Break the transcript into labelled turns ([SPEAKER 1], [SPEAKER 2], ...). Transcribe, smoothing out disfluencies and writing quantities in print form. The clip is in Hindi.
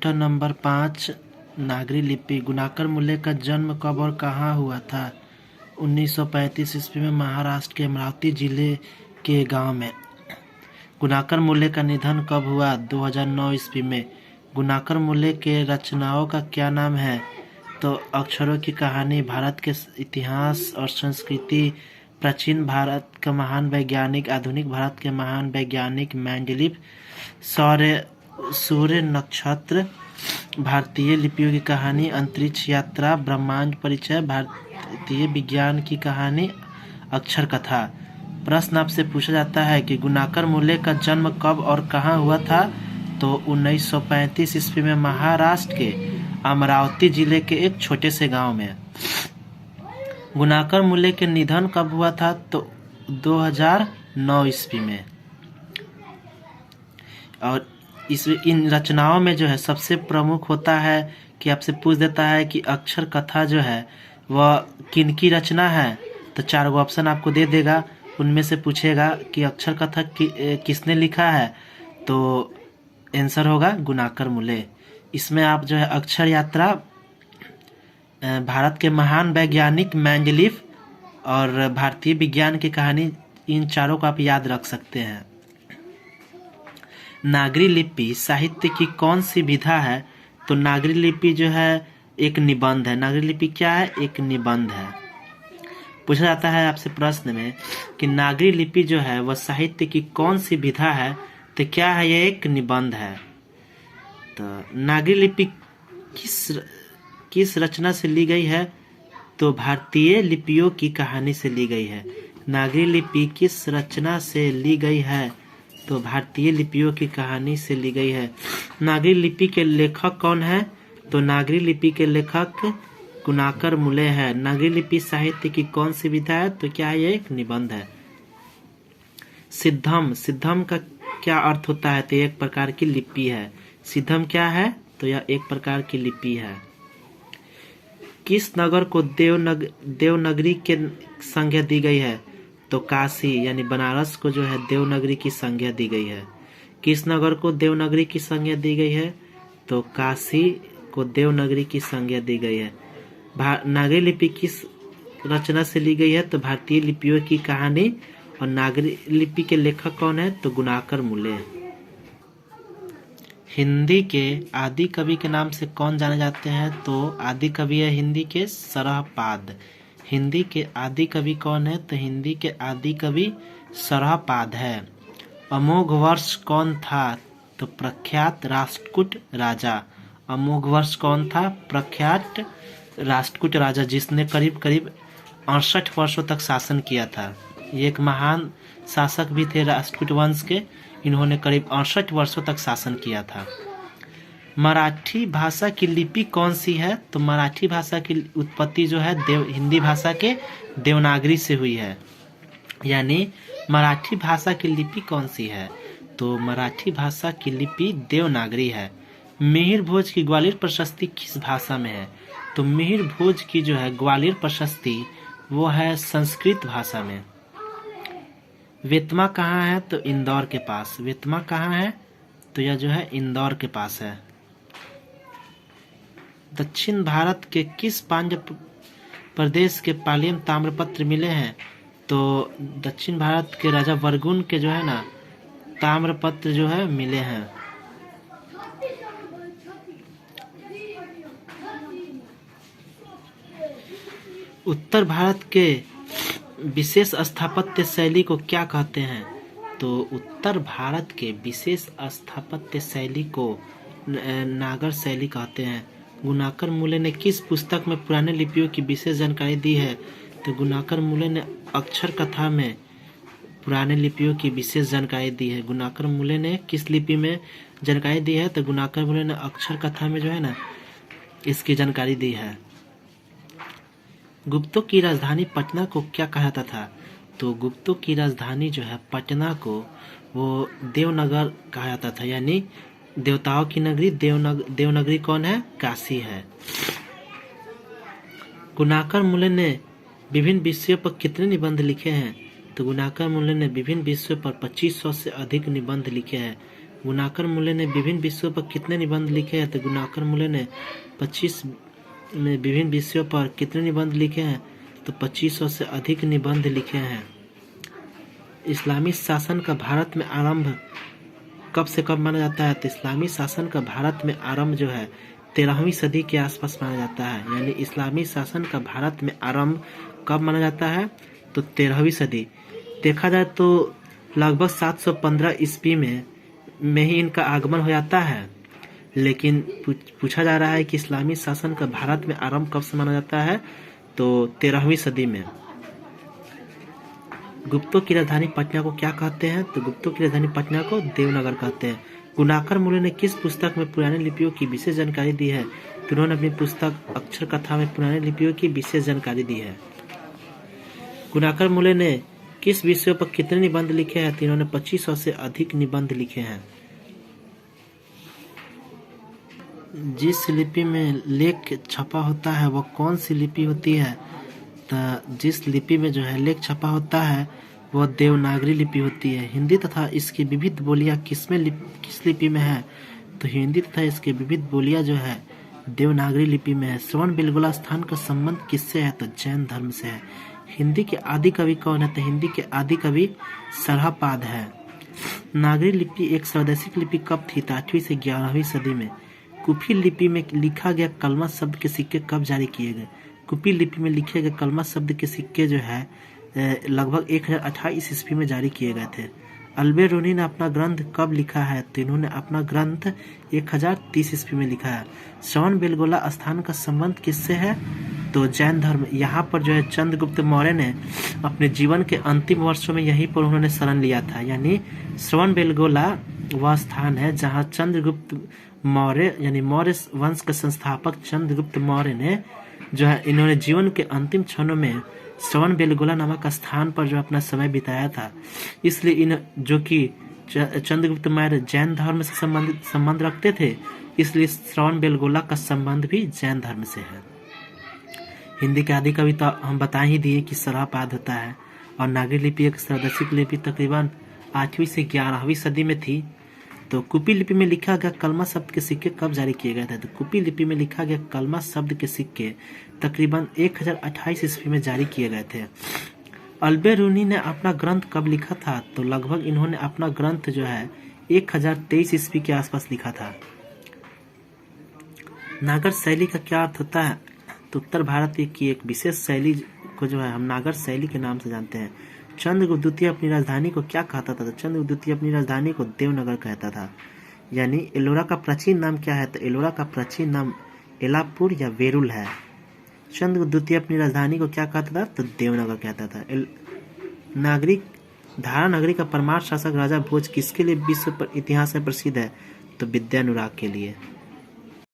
[SPEAKER 1] प्रश्न नंबर 5, नागरी लिपि। गुणाकर मूल्य का जन्म कब और कहाँ हुआ था? 1935 ईस्वी में महाराष्ट्र के अमरावती जिले के गांव में। गुणाकर मूल्य का निधन कब हुआ? 2009 ईस्वी में। गुणाकर मूल्य के रचनाओं का क्या नाम है? तो अक्षरों की कहानी, भारत के इतिहास और संस्कृति, प्राचीन भारत का महान वैज्ञानिक, आधुनिक भारत के महान वैज्ञानिक, मेंडेलीव, सूर्य नक्षत्र, भारतीय लिपियों की कहानी, अंतरिक्ष यात्रा, ब्रह्मांड परिचय, भारतीय विज्ञान की कहानी, अक्षर कथा। प्रश्न आपसे पूछा जाता है कि गुणाकर मूल्य का जन्म कब और कहाँ हुआ था? तो 1935 ईस्वी में महाराष्ट्र के अमरावती जिले के एक छोटे से गांव में। गुणाकर मूल्य के निधन कब हुआ था? तो 2009 ईस्वी में। और इन रचनाओं में जो है सबसे प्रमुख होता है कि आपसे पूछ देता है कि अक्षर कथा जो है वह किनकी रचना है। तो 4 ऑप्शन आपको दे देगा, उनमें से पूछेगा कि अक्षर कथा किसने लिखा है। तो आंसर होगा गुणाकर मूल्य। इसमें आप जो है अक्षर यात्रा, भारत के महान वैज्ञानिक मेंडेलीव और भारतीय विज्ञान की कहानी, इन चारों को आप याद रख सकते हैं। नागरी लिपि साहित्य की कौन सी विधा है? तो नागरी लिपि जो है एक निबंध है। नागरी लिपि क्या है? एक निबंध है। पूछा जाता है आपसे प्रश्न में कि नागरी लिपि जो है वह साहित्य की कौन सी विधा है? तो क्या है? यह एक निबंध है। तो नागरी लिपि किस रचना से ली गई है? तो भारतीय लिपियों की कहानी से ली गई है। नागरी लिपि किस रचना से ली गई है? तो भारतीय लिपियों की कहानी से ली गई है। नागरी लिपि के लेखक कौन है? तो नागरी लिपि के लेखक गुणाकर मूल्य है। नागरी लिपि साहित्य की कौन सी विधा है? तो क्या है? ये एक निबंध है। सिद्धम का क्या अर्थ होता है? तो एक प्रकार की लिपि है। सिद्धम क्या है? तो यह एक प्रकार की लिपि है। किस नगर को देवनगरी के संज्ञा दी गई है? तो काशी यानी बनारस को जो है देवनगरी की संज्ञा दी गई है। किस नगर को देवनगरी की संज्ञा दी गई है? तो काशी को देवनगरी की संज्ञा दी गई है। नागरी लिपि किस रचना से ली गई है? तो भारतीय लिपियों की कहानी। और नागरी लिपि के लेखक कौन है? तो गुणाकर मूल्य। हिंदी के आदि कवि के नाम से कौन जाने जाते हैं? तो आदि कवि है हिंदी के सरहपाद। हिंदी के आदि कवि कौन है? तो हिंदी के आदि कवि सरहपाद है। अमोघ वर्ष कौन था? तो प्रख्यात राष्ट्रकूट राजा। अमोघ वर्ष कौन था? प्रख्यात राष्ट्रकूट राजा, जिसने करीब करीब 68 वर्षों तक शासन किया था। ये एक महान शासक भी थे राष्ट्रकूट वंश के। इन्होंने करीब 68 वर्षों तक शासन किया था। मराठी भाषा की लिपि कौन सी है? तो मराठी भाषा की उत्पत्ति जो है हिंदी भाषा के देवनागरी से हुई है। यानी मराठी भाषा की लिपि कौन सी है? तो मराठी भाषा की लिपि देवनागरी है। मिहिर भोज की ग्वालियर प्रशस्ति किस भाषा में है? तो मिहिर भोज की जो है ग्वालियर प्रशस्ति वो है संस्कृत भाषा में। वेतमा कहाँ है? तो इंदौर के पास। वेतमा कहाँ है? तो यह जो है इंदौर के पास है। दक्षिण भारत के किस पांड्य प्रदेश के पालियम ताम्रपत्र मिले हैं? तो दक्षिण भारत के राजा वर्गुन के जो है ना ताम्रपत्र जो है मिले हैं। उत्तर भारत के विशेष स्थापत्य शैली को क्या कहते हैं? तो उत्तर भारत के विशेष स्थापत्य शैली को नागर शैली कहते हैं। गुणाकर मूल्य ने किस पुस्तक में पुराने लिपियों की विशेष जानकारी दी है? तो गुणाकर मूल्य ने अक्षर कथा में पुराने लिपियों की विशेष जानकारी दी है। गुणाकर मूल्य ने किस लिपि में जानकारी दी है? तो गुणाकर मूल्य ने अक्षर कथा में जो है ना इसकी जानकारी दी है। गुप्तों की राजधानी पटना को क्या कहा जाता था? तो गुप्तों की राजधानी जो है पटना को वो देवनगर कहा जाता था। यानी देवताओं की नगरी देवनगरी कौन है? काशी है। गुणाकर मूल्य ने विभिन्न विषयों पर कितने निबंध लिखे हैं? तो गुणाकर मूल्य ने विभिन्न विषयों पर 2500 से अधिक निबंध लिखे हैं। गुणाकर मूल्य ने विभिन्न विषयों पर कितने निबंध लिखे हैं? तो गुणाकर मूल्य ने 25 में विभिन्न विषयों पर कितने निबंध लिखे हैं? तो 2500 से अधिक निबंध लिखे हैं। इस्लामी शासन का भारत में आरंभ कब से कब माना जाता है? तो इस्लामी शासन का भारत में आरंभ जो है 13वीं सदी के आसपास माना जाता है। यानी इस्लामी शासन का भारत में आरंभ कब माना जाता है? तो 13वीं सदी। देखा जाए तो लगभग 715 ईस्वी में ही इनका आगमन हो जाता है। लेकिन पूछा जा रहा है कि इस्लामी शासन का भारत में आरंभ कब से माना जाता है? तो 13वीं सदी में। गुप्तों की राजधानी पटना को क्या कहते हैं? तो गुप्तों की राजधानी पटना को देवनगर कहते हैं। गुणाकर मूल्य ने किस पुस्तक में पुरानी लिपियों की विशेष जानकारी दी है? तो उन्होंने अपनी पुस्तक अक्षर कथा में पुरानी लिपियों की विशेष जानकारी दी है। गुणाकर मूल्य ने किस विषयों पर कितने निबंध लिखे हैं? तो इन्होंने 2500 से अधिक निबंध लिखे हैं। जिस लिपि में लेख छपा होता है वह कौन सी लिपि होती है? तो जिस लिपि में जो है लेख छपा होता है वह देवनागरी लिपि होती है। हिंदी तथा इसकी विविध बोलियां किस लिपि में है? तो हिंदी तथा इसकी विविध बोलियां जो है देवनागरी लिपि में है। श्रवण बेलगोला स्थान का संबंध किससे है? तो जैन धर्म से है। हिंदी के आदि कवि कौन है? तो हिंदी के आदि कवि सरहापाद है। नागरी लिपि एक स्वदेशी लिपि कब थी? 8वीं से 11वीं सदी में। कुफी लिपि में लिखा गया कलमा शब्द के सिक्के कब जारी किए गए? कुफी लिपि में लिखे गए कलमा शब्द के सिक्के जो है लगभग 1028 ईस्वी में जारी किए गए थे। अल्बेरूनी ने अपना ग्रंथ कब लिखा है? तो इन्होंने अपना ग्रंथ 1030 ईस्वी में लिखा है। श्रवण बेलगोला स्थान का संबंध किससे है? तो जैन धर्म। यहाँ पर जो है चंद्रगुप्त मौर्य ने अपने जीवन के अंतिम वर्षों में यहीं पर उन्होंने शरण लिया था। यानी श्रवण बेलगोला वह स्थान है जहाँ चंद्रगुप्त मौर्य यानी मौर्य वंश के संस्थापक चंद्रगुप्त मौर्य ने जो है इन्होंने जीवन के अंतिम क्षणों में श्रवण बेलगोला नामक स्थान पर जो अपना समय बिताया था। इसलिए इन जो कि चंद्रगुप्त मौर्य जैन धर्म से संबंध रखते थे, इसलिए श्रवण बेलगोला का संबंध भी जैन धर्म से है। हिंदी के आदि कवि तो हम बता ही दिए कि सरहापाद होता है। और नागरी लिपि एक स्वदेशी लिपि तकरीबन 8वीं से 11वीं सदी में थी। तो कुपी लिपि में लिखा गया कलमा शब्द के सिक्के कब जारी किए गए थे? तो कुपी लिपि में लिखा गया कलमा शब्द के सिक्के तकरीबन 1028 ईस्वी में जारी किए गए थे। अल्बेरूनी ने अपना ग्रंथ कब लिखा था? तो लगभग इन्होंने अपना ग्रंथ जो है 1023 ईस्वी के आसपास लिखा था। नागर शैली का क्या अर्थ होता है? तो उत्तर भारत की एक विशेष शैली को जो है हम नागर शैली के नाम से जानते हैं। चंद्रगुप्त द्वितीय अपनी राजधानी को क्या कहता था? तो चंद्रगुप्त द्वितीय अपनी राजधानी को देवनगर कहता था। यानी एलोरा का प्राचीन नाम क्या है? तो एलोरा का प्राचीन नाम एलापुर या वेरुल है। चंद्रगुप्त द्वितीय अपनी राजधानी को क्या कहता था? तो देवनगर कहता था। धारा नगरी का परमार शासक राजा भोज किसके लिए विश्व पर इतिहास में प्रसिद्ध है? तो विद्यानुराग के लिए।